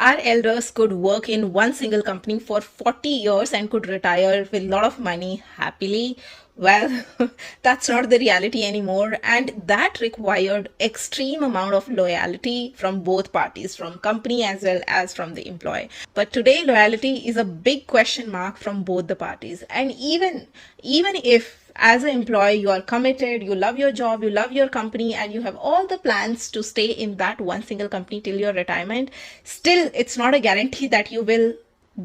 Our elders could work in one single company for 40 years and could retire with a lot of money happily. Well, that's not the reality anymore, and that required extreme amount of loyalty from both parties, from company as well as from the employee. But today loyalty is a big question mark from both the parties. And even if as an employee you are committed, you love your job, you love your company, and you have all the plans to stay in that one single company till your retirement, still it's not a guarantee that you will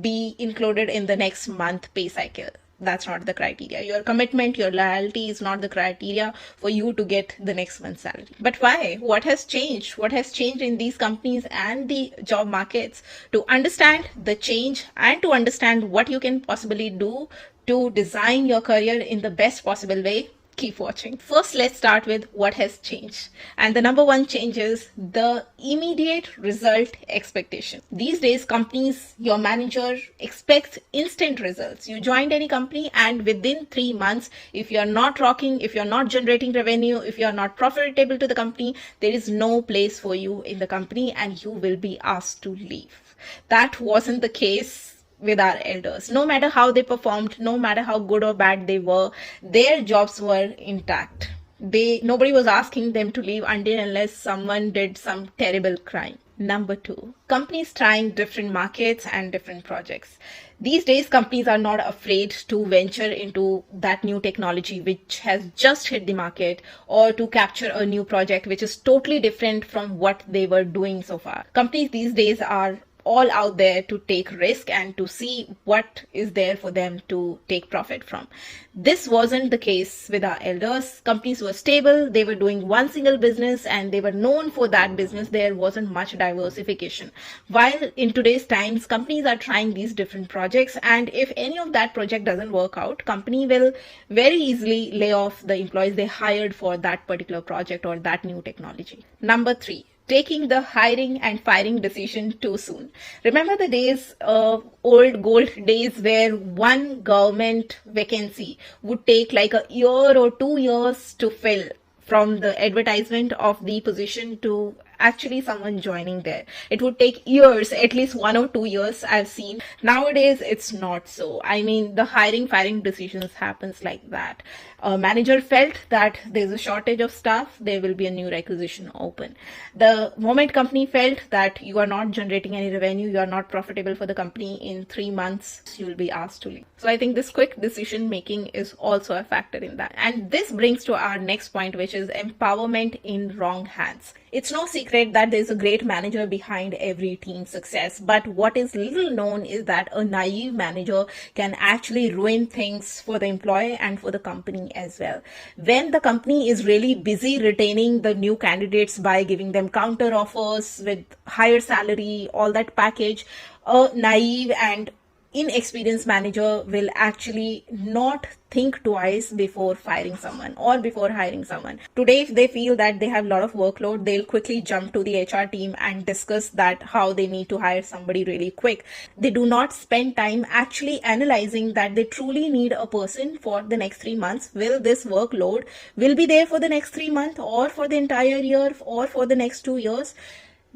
be included in the next month pay cycle. That's not the criteria. Your commitment, your loyalty is not the criteria for you to get the next month's salary. But why? What has changed? What has changed in these companies and the job markets? To understand the change and to understand what you can possibly do to design your career in the best possible way, keep watching. First, let's start with what has changed. And the number one change is the immediate result expectation. These days, companies, your manager expects instant results. You joined any company and within 3 months, if you're not rocking, if you're not generating revenue, if you're not profitable to the company, there is no place for you in the company and you will be asked to leave. That wasn't the case with our elders. No matter how they performed, no matter how good or bad they were, their jobs were intact. Nobody was asking them to leave until unless someone did some terrible crime. Number two, companies trying different markets and different projects. These days, companies are not afraid to venture into that new technology which has just hit the market, or to capture a new project which is totally different from what they were doing so far. Companies these days are all out there to take risk and to see what is there for them to take profit from. This wasn't the case with our elders. Companies were stable, they were doing one single business and they were known for that business. There wasn't much diversification. While in today's times, companies are trying these different projects, and if any of that project doesn't work out, company will very easily lay off the employees they hired for that particular project or that new technology. Number three, taking the hiring and firing decision too soon. Remember the days, old gold days, where one government vacancy would take like a year or 2 years to fill, from the advertisement of the position to actually someone joining there. It would take years, at least 1 or 2 years I've seen. Nowadays, it's not so. I mean, the hiring, firing decisions happens like that. A manager felt that there's a shortage of staff, there will be a new requisition open. The moment company felt that you are not generating any revenue, you are not profitable for the company, in 3 months, you will be asked to leave. So I think this quick decision making is also a factor in that. And this brings to our next point, which is empowerment in wrong hands. It's no secret that there's a great manager behind every team's success, but what is little known is that a naive manager can actually ruin things for the employee and for the company as well. When the company is really busy retaining the new candidates by giving them counter offers with higher salary, all that package, a naive and inexperienced manager will actually not think twice before firing someone or before hiring someone. Today, if they feel that they have a lot of workload, they'll quickly jump to the HR team and discuss that how they need to hire somebody really quick. They do not spend time actually analyzing that they truly need a person for the next 3 months. Will this workload will be there for the next 3 months or for the entire year or for the next 2 years?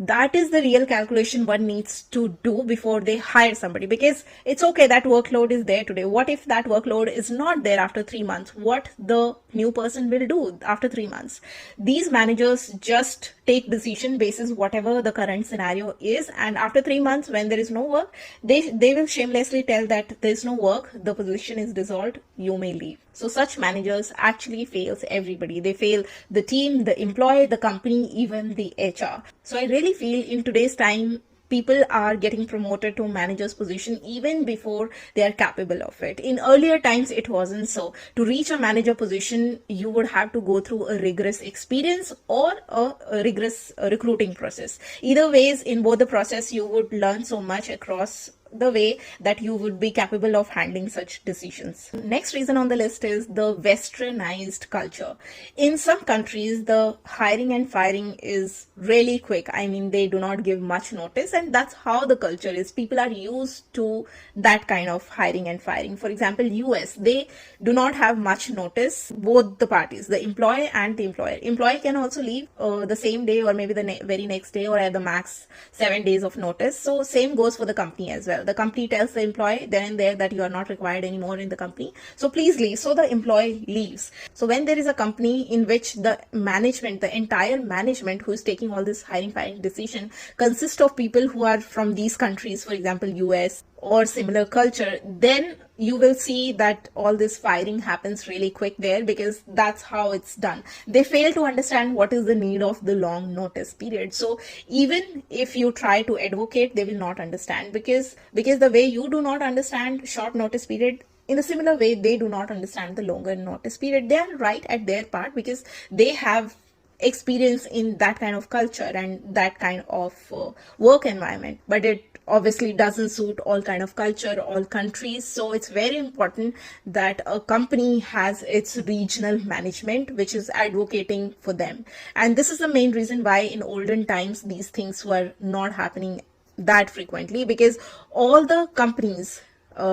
That is the real calculation one needs to do before they hire somebody, because it's okay that workload is there today. What if that workload is not there after 3 months? What the new person will do after 3 months? These managers just take decision basis whatever the current scenario is, and after 3 months when there is no work, they will shamelessly tell that there is no work, the position is dissolved, you may leave. So such managers actually fails everybody. They fail the team, the employee, the company, even the HR. So I really feel in today's time, people are getting promoted to manager's position even before they are capable of it. In earlier times, it wasn't so. To reach a manager position, you would have to go through a rigorous experience or a rigorous recruiting process. Either ways, in both the process, you would learn so much across the way that you would be capable of handling such decisions. Next reason on the list is the westernized culture. In some countries, the hiring and firing is really quick. I mean, they do not give much notice, and that's how the culture is. People are used to that kind of hiring and firing. For example, US, they do not have much notice, both the parties, the employee and the employer. Employee can also leave the same day or maybe the very next day, or at the max 7 days of notice. So same goes for the company as well. The company tells the employee then and there that you are not required anymore in the company, so please leave. So the employee leaves. So when there is a company in which the management, the entire management who is taking all this hiring firing decision consists of people who are from these countries, for example US or similar culture, then you will see that all this firing happens really quick there, because that's how it's done. They fail to understand what is the need of the long notice period. So even if you try to advocate, they will not understand, because the way you do not understand short notice period, in a similar way they do not understand the longer notice period. They are right at their part because they have experience in that kind of culture and that kind of work environment, but it obviously doesn't suit all kind of culture, all countries. So it's very important that a company has its regional management which is advocating for them. And this is the main reason why in olden times these things were not happening that frequently, because all the companies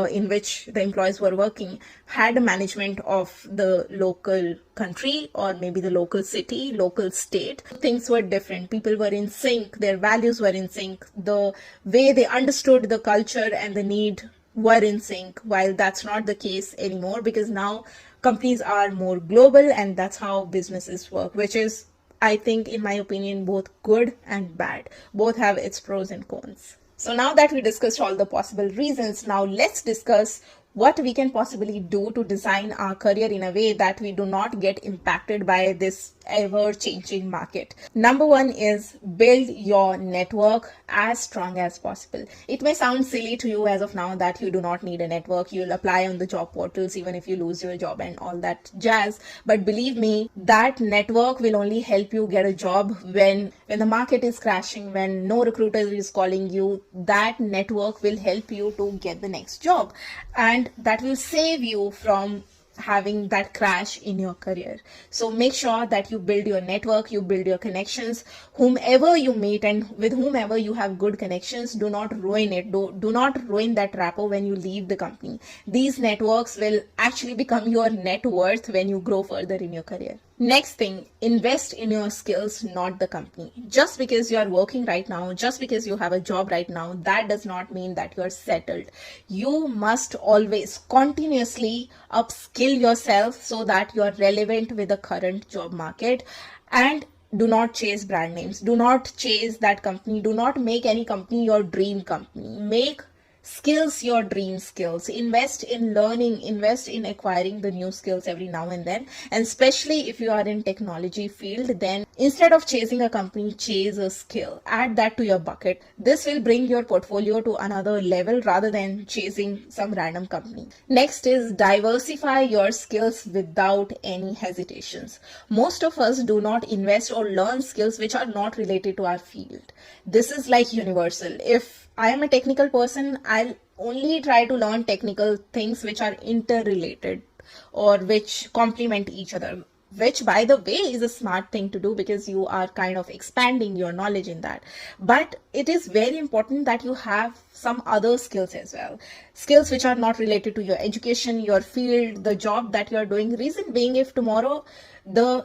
in which the employees were working had a management of the local country or maybe the local city, local state. Things were different. People were in sync. Their values were in sync. The way they understood the culture and the need were in sync, while that's not the case anymore, because now companies are more global and that's how businesses work, which is, I think, in my opinion, both good and bad. Both have its pros and cons. So now that we discussed all the possible reasons, now let's discuss what we can possibly do to design our career in a way that we do not get impacted by this ever-changing market. Number one is build your network as strong as possible. It may sound silly to you as of now that you do not need a network. You'll apply on the job portals even if you lose your job and all that jazz. But believe me, that network will only help you get a job when the market is crashing, when no recruiter is calling you. That network will help you to get the next job, and that will save you from having that crash in your career. So make sure that you build your network, you build your connections. Whomever you meet and with whomever you have good connections, do not ruin it. Do not ruin that rapport when you leave the company. These networks will actually become your net worth when you grow further in your career. Next thing, invest in your skills, not the company. Just because you are working right now, just because you have a job right now, that does not mean that you are settled. You must always continuously upskill yourself so that you are relevant with the current job market. And do not chase brand names. Do not chase that company. Do not make any company your dream company. Make skills your dream skills. Invest in learning, invest in acquiring the new skills every now and then. And especially if you are in technology field, then instead of chasing a company, chase a skill. Add that to your bucket. This will bring your portfolio to another level rather than chasing some random company. Next is diversify your skills without any hesitations. Most of us do not invest or learn skills which are not related to our field. This is like universal. If I am a technical person, I'll only try to learn technical things which are interrelated or which complement each other, which by the way is a smart thing to do because you are kind of expanding your knowledge in that. But it is very important that you have some other skills as well. Skills which are not related to your education, your field, the job that you are doing. Reason being, if tomorrow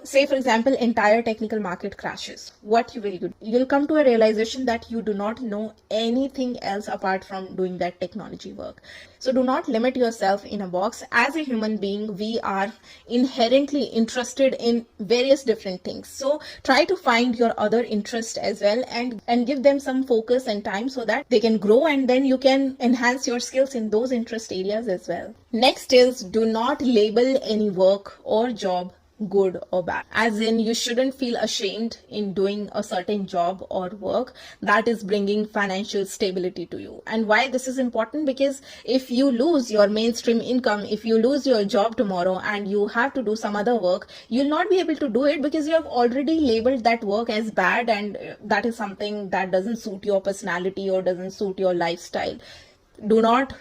say for example entire technical market crashes, what you will do? You'll come to a realization that you do not know anything else apart from doing that technology work. So do not limit yourself in a box. As a human being, we are inherently interested in various different things. So try to find your other interest as well and give them some focus and time so that they can grow, and then you can enhance your skills in those interest areas as well. Next is do not label any work or job good or bad. As in, you shouldn't feel ashamed in doing a certain job or work that is bringing financial stability to you. And why this is important? Because if you lose your mainstream income, if you lose your job tomorrow and you have to do some other work, you'll not be able to do it because you have already labeled that work as bad, and that is something that doesn't suit your personality or doesn't suit your lifestyle. Do not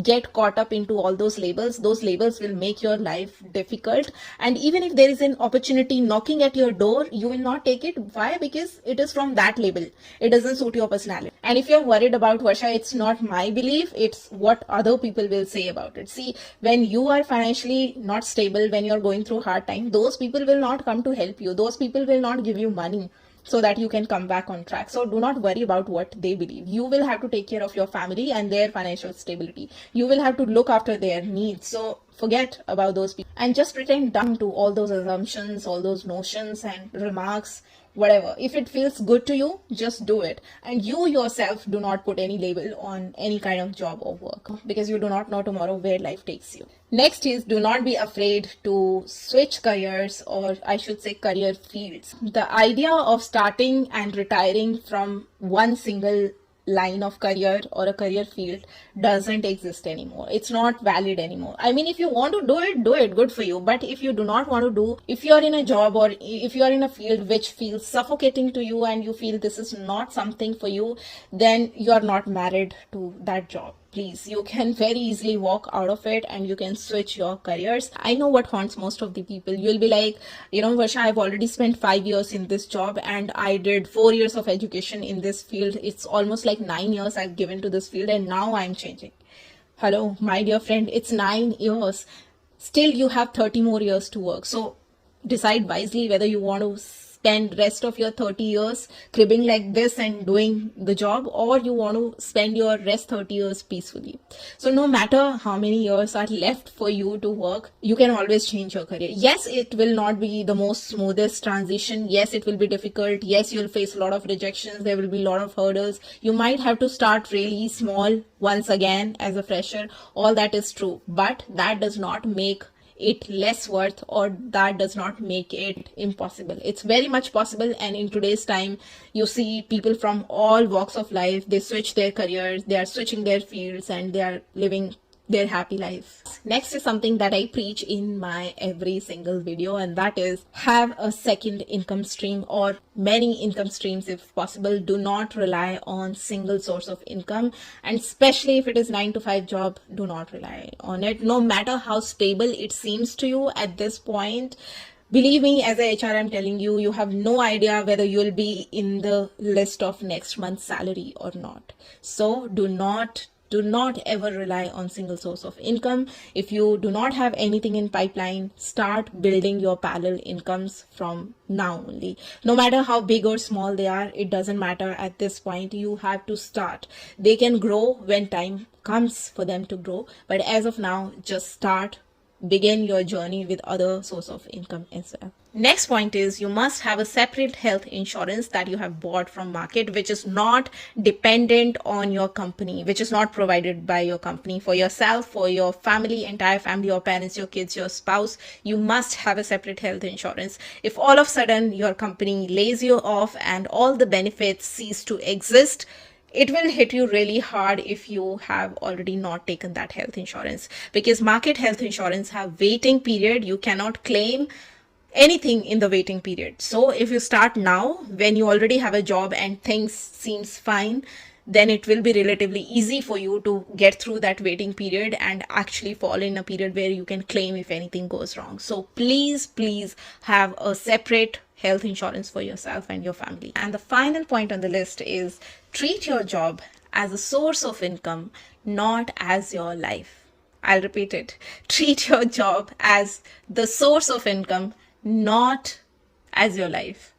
get caught up into all those labels. Those labels will make your life difficult, and even if there is an opportunity knocking at your door, you will not take it. Why? Because it is from that label, it doesn't suit your personality. And if you're worried about Varsha, it's not my belief, it's what other people will say about it. See, when you are financially not stable, when you're going through hard time, those people will not come to help you, those people will not give you money so that you can come back on track. So do not worry about what they believe. You will have to take care of your family and their financial stability. You will have to look after their needs. So forget about those people and just pretend dumb to all those assumptions, all those notions and remarks, whatever. If it feels good to you, just do it. And you yourself do not put any label on any kind of job or work, because you do not know tomorrow where life takes you. Next is, do not be afraid to switch careers, or I should say career fields. The idea of starting and retiring from one single line of career or a career field doesn't exist anymore. It's not valid anymore. I mean, if you want to do it, good for you. But if you do not want to do, if you are in a job or if you are in a field which feels suffocating to you and you feel this is not something for you, then you are not married to that job. Please, you can very easily walk out of it and you can switch your careers. I know what haunts most of the people. You'll be like, Varsha, I've already spent 5 years in this job and I did 4 years of education in this field. It's almost like 9 years I've given to this field and now I'm changing. Hello, my dear friend, it's 9 years. Still, you have 30 more years to work. So decide wisely whether you want to spend rest of your 30 years cribbing like this and doing the job, or you want to spend your rest 30 years peacefully. So no matter how many years are left for you to work, you can always change your career. Yes, it will not be the most smoothest transition. Yes, it will be difficult. Yes, you'll face a lot of rejections. There will be a lot of hurdles. You might have to start really small once again as a fresher. All that is true, but that does not make it less worth, or that does not make it impossible. It's very much possible. And in today's time, you see people from all walks of life, they switch their careers, they are switching their fields, and they are living their happy life. Next is something that I preach in my every single video, and that is have a second income stream or many income streams if possible. Do not rely on single source of income, and especially if it is 9 to 5 job, do not rely on it. No matter how stable it seems to you at this point, believe me, as a HR, I'm telling you, you have no idea whether you'll be in the list of next month's salary or not. So do not ever rely on single source of income. If you do not have anything in pipeline, start building your parallel incomes from now only. No matter how big or small they are, it doesn't matter at this point. You have to start. They can grow when time comes for them to grow. But as of now, just start. Begin your journey with other source of income as well. Next point is, you must have a separate health insurance that you have bought from market, which is not dependent on your company, which is not provided by your company. For yourself, for your family, entire family, your parents, your kids, your spouse, you must have a separate health insurance. If all of a sudden your company lays you off and all the benefits cease to exist, it will hit you really hard if you have already not taken that health insurance, because market health insurance have waiting period. You cannot claim anything in the waiting period. So if you start now when you already have a job and things seems fine, then it will be relatively easy for you to get through that waiting period and actually fall in a period where you can claim if anything goes wrong. So please have a separate health insurance for yourself and your family. And the final point on the list is, treat your job as a source of income, not as your life. I'll repeat it. Treat your job as the source of income, not as your life.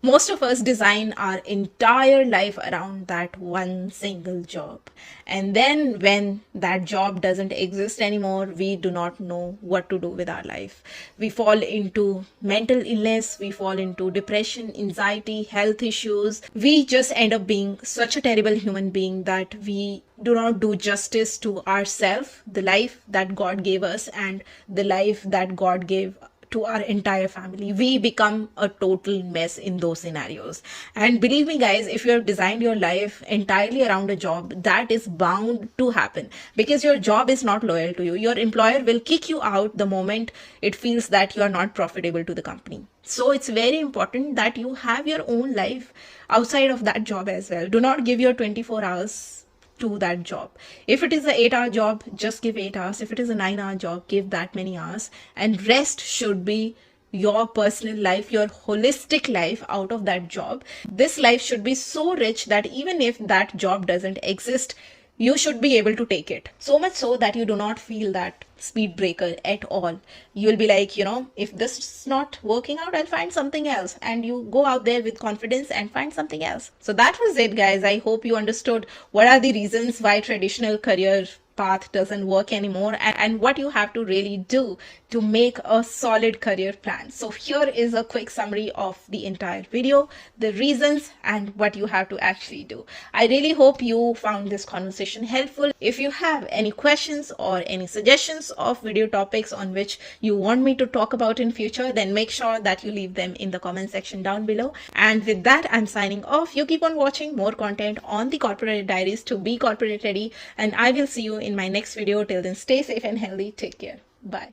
Most of us design our entire life around that one single job. And then when that job doesn't exist anymore, we do not know what to do with our life. We fall into mental illness, we fall into depression, anxiety, health issues. We just end up being such a terrible human being that we do not do justice to ourselves, the life that God gave us, and the life that God gave to our entire family. We become a total mess in those scenarios. And believe me guys, if you have designed your life entirely around a job, that is bound to happen, because your job is not loyal to you. Your employer will kick you out the moment it feels that you are not profitable to the company. So it's very important that you have your own life outside of that job as well. Do not give your 24 hours to that job. If it is an 8-hour job, just give 8 hours. If it is a 9-hour job, give that many hours. And rest should be your personal life, your holistic life out of that job. This life should be so rich that even if that job doesn't exist, you should be able to take it. So much so that you do not feel that speed breaker at all. You will be like, if this is not working out, I'll find something else. And you go out there with confidence and find something else. So that was it, guys. I hope you understood what are the reasons why traditional career path doesn't work anymore, and what you have to really do to make a solid career plan. So here is a quick summary of the entire video, the reasons and what you have to actually do. I really hope you found this conversation helpful. If you have any questions or any suggestions of video topics on which you want me to talk about in future, then make sure that you leave them in the comment section down below. And with that, I'm signing off. You keep on watching more content on the Corporate Diaries to be corporate ready, and I will see you in my next video. Till then, stay safe and healthy. Take care. Bye.